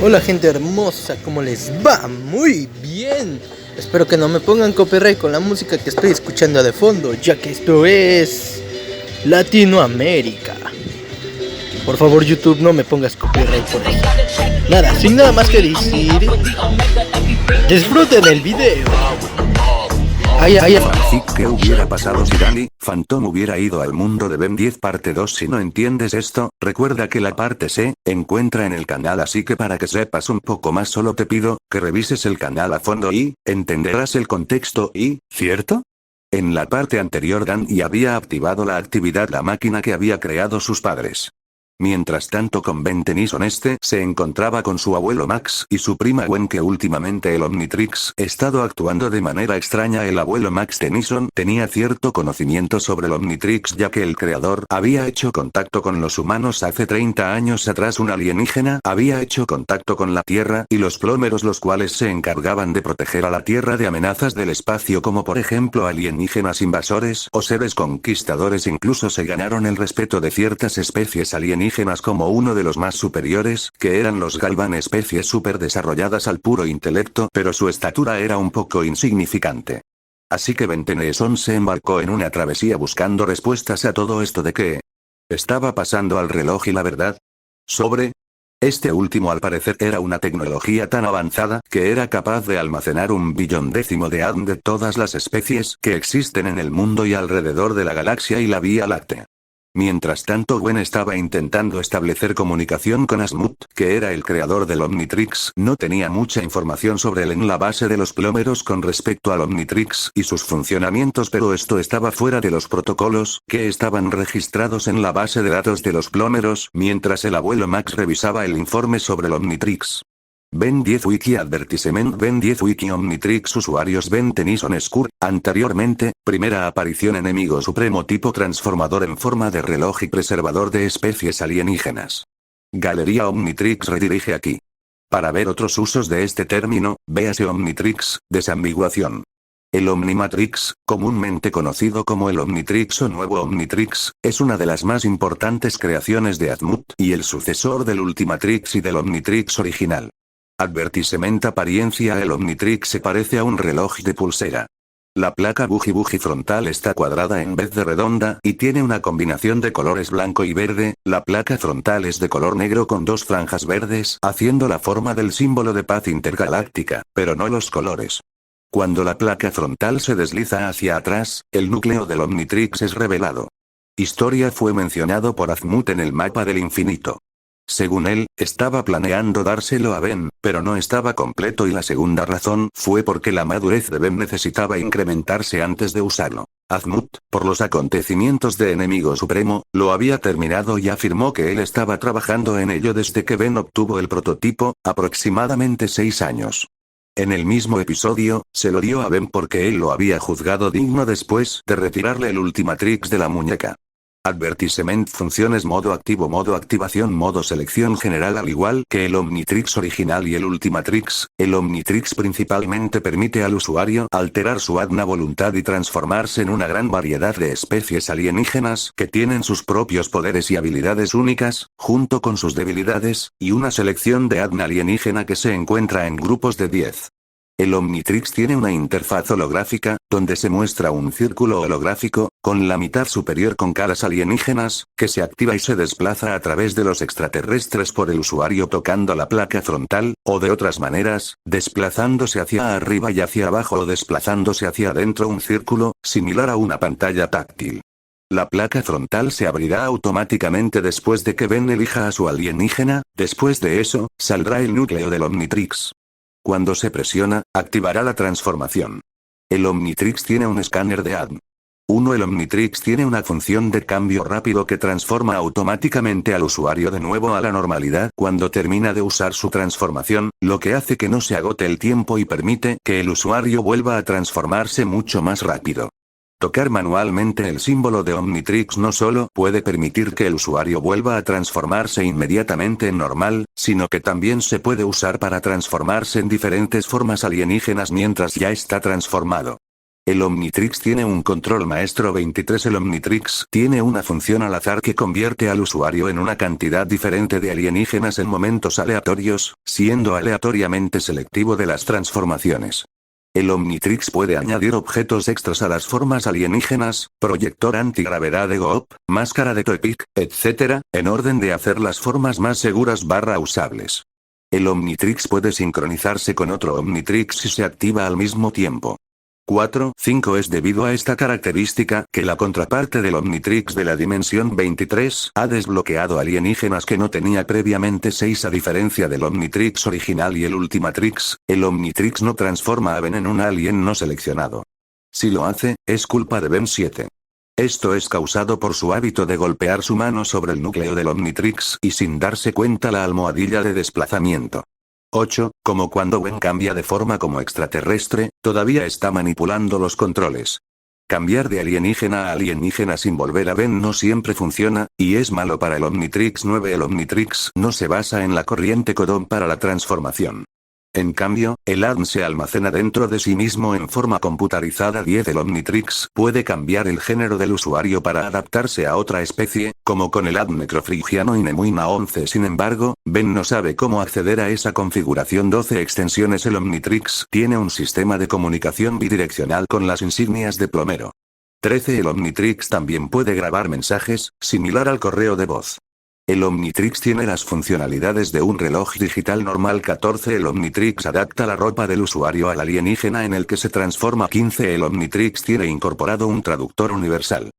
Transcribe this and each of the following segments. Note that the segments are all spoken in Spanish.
Hola gente hermosa, ¿cómo les va? Muy bien. Espero que no me pongan copyright con la música que estoy escuchando de fondo, ya que esto es Latinoamérica. Por favor, YouTube, no me pongas copyright por eso. Nada, sin nada más que decir, disfruten el video. Fanfic, ¿qué hubiera pasado si Danny Phantom hubiera ido al mundo de Ben 10 parte 2? Si no entiendes esto, recuerda que la parte se encuentra en el canal, así que para que sepas un poco más solo te pido que revises el canal a fondo y entenderás el contexto y, ¿cierto? En la parte anterior Danny había activado la actividad la máquina que había creado sus padres. Mientras tanto con Ben Tennyson se encontraba con su abuelo Max y su prima Gwen, que últimamente el Omnitrix estado actuando de manera extraña. El abuelo Max Tennyson tenía cierto conocimiento sobre el Omnitrix, ya que el creador había hecho contacto con los humanos hace 30 años atrás. Un alienígena había hecho contacto con la Tierra y los plómeros, los cuales se encargaban de proteger a la Tierra de amenazas del espacio como por ejemplo alienígenas invasores o seres conquistadores. Incluso se ganaron el respeto de ciertas especies alienígenas como uno de los más superiores, que eran los Galvan, especies super desarrolladas al puro intelecto, pero su estatura era un poco insignificante. Así que Ben Tennyson se embarcó en una travesía buscando respuestas a todo esto de qué estaba pasando al reloj y la verdad sobre este último. Al parecer era una tecnología tan avanzada que era capaz de almacenar 1/1000.000 de ADN de todas las especies que existen en el mundo y alrededor de la galaxia y la Vía Láctea. Mientras tanto Gwen estaba intentando establecer comunicación con Asmut, que era el creador del Omnitrix. No tenía mucha información sobre él en la base de los plómeros con respecto al Omnitrix y sus funcionamientos, pero esto estaba fuera de los protocolos que estaban registrados en la base de datos de los plómeros, mientras el abuelo Max revisaba el informe sobre el Omnitrix. Ben 10 Wiki Advertisement. Ben 10 Wiki Omnitrix. Usuarios Ben Tennyson Skur. Anteriormente, primera aparición: enemigo supremo tipo transformador en forma de reloj y preservador de especies alienígenas. Galería Omnitrix redirige aquí. Para ver otros usos de este término, véase Omnitrix, desambiguación. El Omnimatrix, comúnmente conocido como el Omnitrix o nuevo Omnitrix, es una de las más importantes creaciones de Asmut y el sucesor del Ultimatrix y del Omnitrix original. Advertisement. Apariencia: el Omnitrix se parece a un reloj de pulsera. La placa buji frontal está cuadrada en vez de redonda y tiene una combinación de colores blanco y verde. La placa frontal es de color negro con dos franjas verdes, haciendo la forma del símbolo de paz intergaláctica, pero no los colores. Cuando la placa frontal se desliza hacia atrás, el núcleo del Omnitrix es revelado. Historia: fue mencionado por Asmut en el mapa del infinito. Según él, estaba planeando dárselo a Ben, pero no estaba completo, y la segunda razón fue porque la madurez de Ben necesitaba incrementarse antes de usarlo. Asmut, por los acontecimientos de Enemigo Supremo, lo había terminado y afirmó que él estaba trabajando en ello desde que Ben obtuvo el prototipo, aproximadamente 6 años. En el mismo episodio, se lo dio a Ben porque él lo había juzgado digno después de retirarle el Ultimatrix de la muñeca. Advertisement. Funciones: modo activo, modo activación, modo selección general. Al igual que el Omnitrix original y el Ultimatrix, el Omnitrix principalmente permite al usuario alterar su ADN a voluntad y transformarse en una gran variedad de especies alienígenas que tienen sus propios poderes y habilidades únicas, junto con sus debilidades, y una selección de ADN alienígena que se encuentra en grupos de 10. El Omnitrix tiene una interfaz holográfica, donde se muestra un círculo holográfico, con la mitad superior con caras alienígenas, que se activa y se desplaza a través de los extraterrestres por el usuario tocando la placa frontal, o de otras maneras, desplazándose hacia arriba y hacia abajo o desplazándose hacia adentro. Un círculo, similar a una pantalla táctil. La placa frontal se abrirá automáticamente después de que Ben elija a su alienígena. Después de eso, saldrá el núcleo del Omnitrix. Cuando se presiona, activará la transformación. El Omnitrix tiene un escáner de ADN. El Omnitrix tiene una función de cambio rápido que transforma automáticamente al usuario de nuevo a la normalidad cuando termina de usar su transformación, lo que hace que no se agote el tiempo y permite que el usuario vuelva a transformarse mucho más rápido. Tocar manualmente el símbolo de Omnitrix no solo puede permitir que el usuario vuelva a transformarse inmediatamente en normal, sino que también se puede usar para transformarse en diferentes formas alienígenas mientras ya está transformado. El Omnitrix tiene un control maestro 23. El Omnitrix tiene una función al azar que convierte al usuario en una cantidad diferente de alienígenas en momentos aleatorios, siendo aleatoriamente selectivo de las transformaciones. El Omnitrix puede añadir objetos extras a las formas alienígenas, proyector antigravedad de Goop, máscara de Toepic, etc., en orden de hacer las formas más seguras usables. El Omnitrix puede sincronizarse con otro Omnitrix si se activa al mismo tiempo. 4.5 Es debido a esta característica que la contraparte del Omnitrix de la dimensión 23 ha desbloqueado alienígenas que no tenía previamente. 6 A diferencia del Omnitrix original y el Ultimatrix, el Omnitrix no transforma a Ben en un alien no seleccionado. Si lo hace, es culpa de Ben 7. Esto es causado por su hábito de golpear su mano sobre el núcleo del Omnitrix y sin darse cuenta la almohadilla de desplazamiento. 8. Como cuando Ben cambia de forma como extraterrestre, todavía está manipulando los controles. Cambiar de alienígena a alienígena sin volver a Ben no siempre funciona, y es malo para el Omnitrix 9. El Omnitrix no se basa en la corriente codón para la transformación. En cambio, el ADN se almacena dentro de sí mismo en forma computarizada. 10 El Omnitrix puede cambiar el género del usuario para adaptarse a otra especie, como con el ADN necrofrigiano y Nemuina. 11 Sin embargo, Ben no sabe cómo acceder a esa configuración. 12 Extensiones El Omnitrix tiene un sistema de comunicación bidireccional con las insignias de plomero. 13 El Omnitrix también puede grabar mensajes, similar al correo de voz. El Omnitrix tiene las funcionalidades de un reloj digital normal. 14 El Omnitrix adapta la ropa del usuario al alienígena en el que se transforma. 15 El Omnitrix tiene incorporado un traductor universal.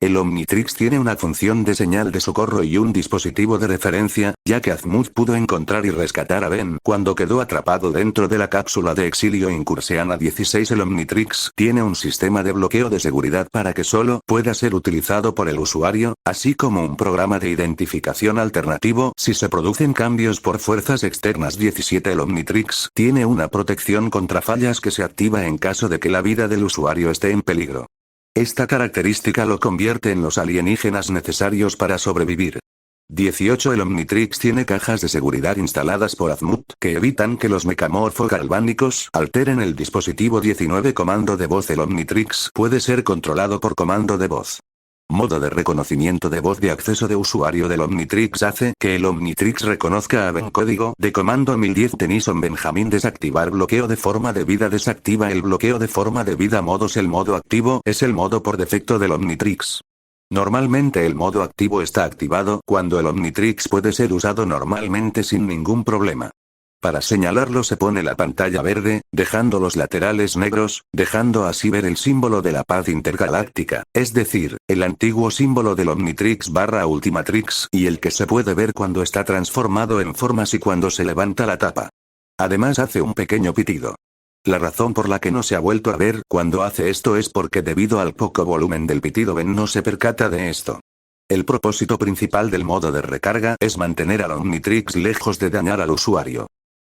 El Omnitrix tiene una función de señal de socorro y un dispositivo de referencia, ya que Azimuth pudo encontrar y rescatar a Ben cuando quedó atrapado dentro de la cápsula de exilio incursiana. 16 El Omnitrix tiene un sistema de bloqueo de seguridad para que solo pueda ser utilizado por el usuario, así como un programa de identificación alternativo si se producen cambios por fuerzas externas. 17 El Omnitrix tiene una protección contra fallas que se activa en caso de que la vida del usuario esté en peligro. Esta característica lo convierte en los alienígenas necesarios para sobrevivir. 18 El Omnitrix tiene cajas de seguridad instaladas por Azimuth que evitan que los mecamorfo-galvánicos alteren el dispositivo. 19 Comando de voz El Omnitrix puede ser controlado por comando de voz. Modo de reconocimiento de voz de acceso de usuario del Omnitrix hace que el Omnitrix reconozca a Ben. Código de comando 1010 Tennyson Benjamin. Desactivar bloqueo de forma de vida. Desactiva el bloqueo de forma de vida. Modos El modo activo es el modo por defecto del Omnitrix. Normalmente el modo activo está activado cuando el Omnitrix puede ser usado normalmente sin ningún problema. Para señalarlo se pone la pantalla verde, dejando los laterales negros, dejando así ver el símbolo de la paz intergaláctica, es decir, el antiguo símbolo del Omnitrix/Ultimatrix y el que se puede ver cuando está transformado en formas y cuando se levanta la tapa. Además hace un pequeño pitido. La razón por la que no se ha vuelto a ver cuando hace esto es porque debido al poco volumen del pitido Ben no se percata de esto. El propósito principal del modo de recarga es mantener al Omnitrix lejos de dañar al usuario.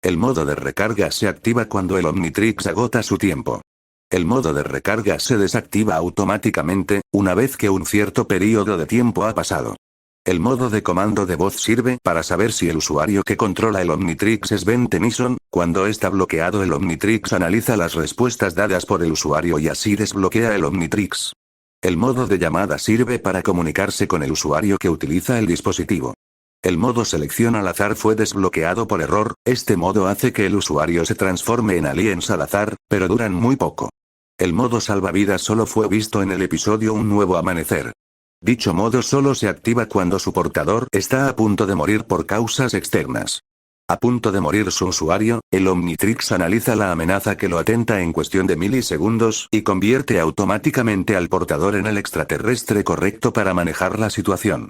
El modo de recarga se activa cuando el Omnitrix agota su tiempo. El modo de recarga se desactiva automáticamente, una vez que un cierto periodo de tiempo ha pasado. El modo de comando de voz sirve para saber si el usuario que controla el Omnitrix es Ben Tennyson. Cuando está bloqueado el Omnitrix analiza las respuestas dadas por el usuario y así desbloquea el Omnitrix. El modo de llamada sirve para comunicarse con el usuario que utiliza el dispositivo. El modo selección al azar fue desbloqueado por error. Este modo hace que el usuario se transforme en aliens al azar, pero duran muy poco. El modo salvavidas solo fue visto en el episodio Un nuevo amanecer. Dicho modo solo se activa cuando su portador está a punto de morir por causas externas. A punto de morir su usuario, el Omnitrix analiza la amenaza que lo atenta en cuestión de milisegundos y convierte automáticamente al portador en el extraterrestre correcto para manejar la situación.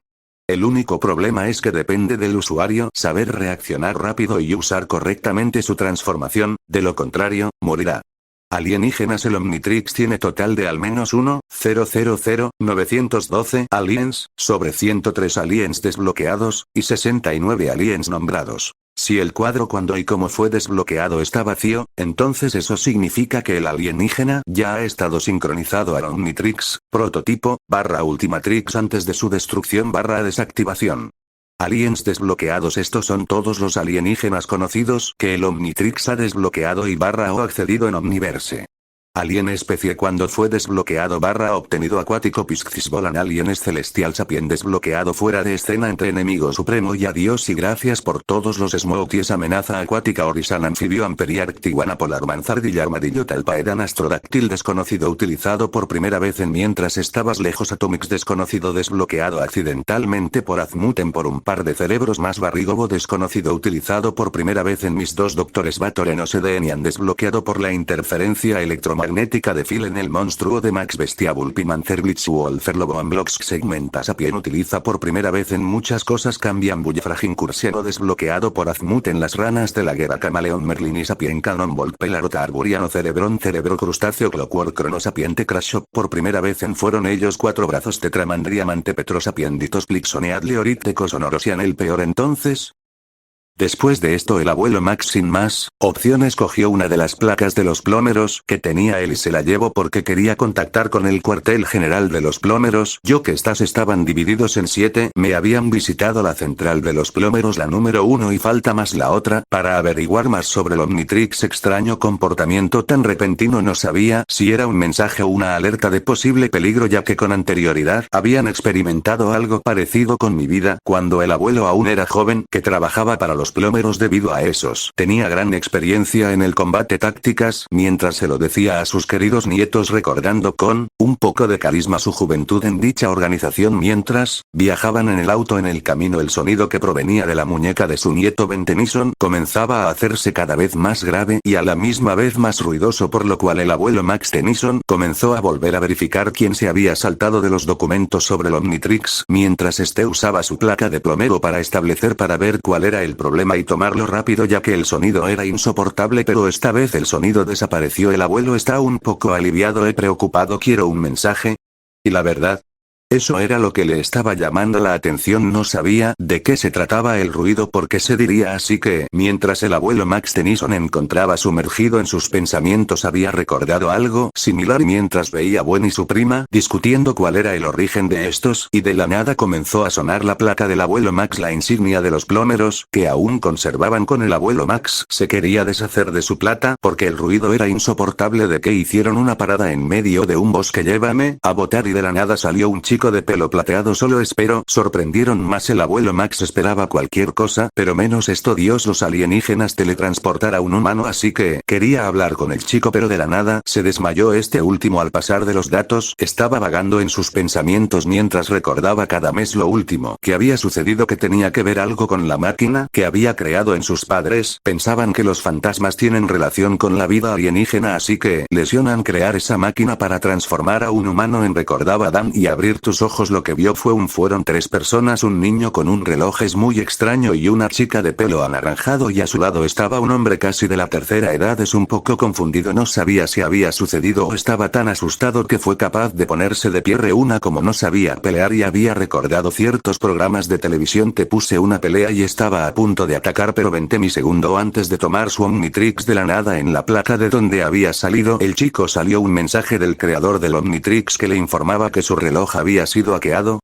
El único problema es que depende del usuario saber reaccionar rápido y usar correctamente su transformación, de lo contrario, morirá. Alienígenas El Omnitrix tiene total de al menos 912 aliens, sobre 103 aliens desbloqueados, y 69 aliens nombrados. Si el cuadro cuando y cómo fue desbloqueado está vacío, entonces eso significa que el alienígena ya ha estado sincronizado al Omnitrix, prototipo, /Ultimatrix antes de su destrucción /desactivación. Aliens desbloqueados. Estos son todos los alienígenas conocidos que el Omnitrix ha desbloqueado y o accedido en Omniverse. Alien especie cuando fue desbloqueado / obtenido acuático Piscisbolan Aliens celestial sapien desbloqueado fuera de escena entre enemigo supremo y adiós y gracias por todos los Smokies amenaza acuática Orisan anfibio amperiarct iguana polar manzardilla armadillo talpaedan astrodáctil desconocido utilizado por primera vez en mientras estabas lejos Atomix desconocido desbloqueado accidentalmente por Azmuten por un par de cerebros más barrigobo desconocido utilizado por primera vez en mis dos doctores Batoren Sedenian desbloqueado por la interferencia electromagnética de Phil en el monstruo de Max Bestia Bulpimancer Blitz Wolfer Loboan Blocks segmenta sapien utiliza por primera vez en muchas cosas cambian Bullefragin Cursiano desbloqueado por Azmut en las ranas de la guerra Camaleón Merlin y sapien Cannonbolt Pelarota Arboriano cerebro crustáceo Clockwork Crono sapiente Crash Shop por primera vez en fueron ellos 4 brazos Tetramandria Mante Petro sapienditos Plixonead Leoritecos Honorosian el peor entonces. Después de esto el abuelo Max sin más opciones cogió una de las placas de los plomeros que tenía él y se la llevó porque quería contactar con el cuartel general de los plomeros. Yo que estas estaban divididos en 7, me habían visitado la central de los plomeros la número 1 y falta más la otra, para averiguar más sobre el Omnitrix extraño comportamiento tan repentino no sabía si era un mensaje o una alerta de posible peligro ya que con anterioridad habían experimentado algo parecido con mi vida cuando el abuelo aún era joven que trabajaba para los plomeros debido a esos. Tenía gran experiencia en el combate tácticas, mientras se lo decía a sus queridos nietos recordando con un poco de carisma su juventud en dicha organización mientras viajaban en el auto en el camino el sonido que provenía de la muñeca de su nieto Ben Tennyson comenzaba a hacerse cada vez más grave y a la misma vez más ruidoso por lo cual el abuelo Max Tennyson comenzó a volver a verificar quién se había saltado de los documentos sobre el Omnitrix mientras este usaba su placa de plomero para establecer para ver cuál era el problema y tomarlo rápido ya que el sonido era insoportable pero esta vez el sonido desapareció el abuelo está un poco aliviado preocupado quiero un mensaje. Y la verdad, eso era lo que le estaba llamando la atención no sabía de qué se trataba el ruido porque se diría así que mientras el abuelo Max Tennyson encontraba sumergido en sus pensamientos había recordado algo similar mientras veía a Gwen y su prima discutiendo cuál era el origen de estos y de la nada comenzó a sonar la placa del abuelo Max la insignia de los plomeros que aún conservaban con el abuelo Max se quería deshacer de su plata porque el ruido era insoportable de que hicieron una parada en medio de un bosque llévame a votar y de la nada salió un chico de pelo plateado solo espero sorprendieron más el abuelo Max esperaba cualquier cosa pero menos esto Dios los alienígenas teletransportar a un humano así que quería hablar con el chico pero de la nada se desmayó este último al pasar de los datos estaba vagando en sus pensamientos mientras recordaba cada mes lo último que había sucedido que tenía que ver algo con la máquina que había creado en sus padres pensaban que los fantasmas tienen relación con la vida alienígena así que lesionan crear esa máquina para transformar a un humano en recordaba Dan y abrir tus ojos lo que vio fueron 3 personas un niño con un reloj es muy extraño y una chica de pelo anaranjado y a su lado estaba un hombre casi de la tercera edad es un poco confundido no sabía si había sucedido o estaba tan asustado que fue capaz de ponerse de pie reúna como no sabía pelear y había recordado ciertos programas de televisión te puse una pelea y estaba a punto de atacar pero 20 milisegundos antes de tomar su Omnitrix de la nada en la placa de donde había salido el chico salió un mensaje del creador del Omnitrix que le informaba que su reloj había sido hackeado.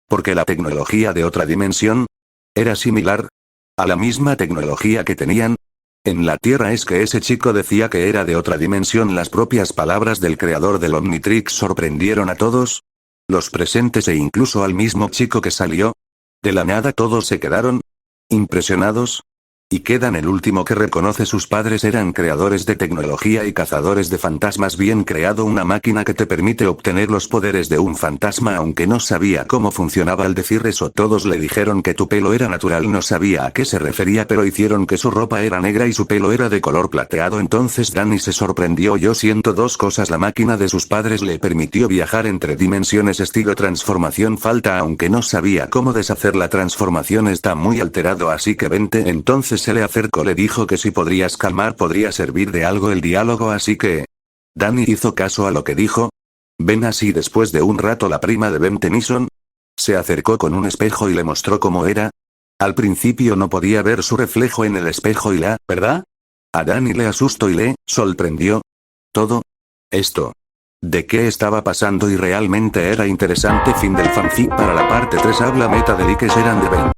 Porque la tecnología de otra dimensión era similar a la misma tecnología que tenían en la Tierra es que ese chico decía que era de otra dimensión las propias palabras del creador del Omnitrix sorprendieron a todos los presentes e incluso al mismo chico que salió. De la nada todos se quedaron impresionados. Y quedan el último que reconoce sus padres eran creadores de tecnología y cazadores de fantasmas bien creado una máquina que te permite obtener los poderes de un fantasma aunque no sabía cómo funcionaba al decir eso todos le dijeron que tu pelo era natural no sabía a qué se refería pero hicieron que su ropa era negra y su pelo era de color plateado entonces Danny se sorprendió yo siento dos cosas la máquina de sus padres le permitió viajar entre dimensiones estilo transformación falta aunque no sabía cómo deshacer la transformación está muy alterado así que vente entonces se le acercó le dijo que si podrías calmar podría servir de algo el diálogo así que Danny hizo caso a lo que dijo. Ven así después de un rato la prima de Ben Tennyson se acercó con un espejo y le mostró cómo era. Al principio no podía ver su reflejo en el espejo y la ¿verdad? A Danny le asustó y le sorprendió todo esto. De qué estaba pasando y realmente era interesante fin del fanfic para la parte 3 habla meta de Dikes eran de Ben.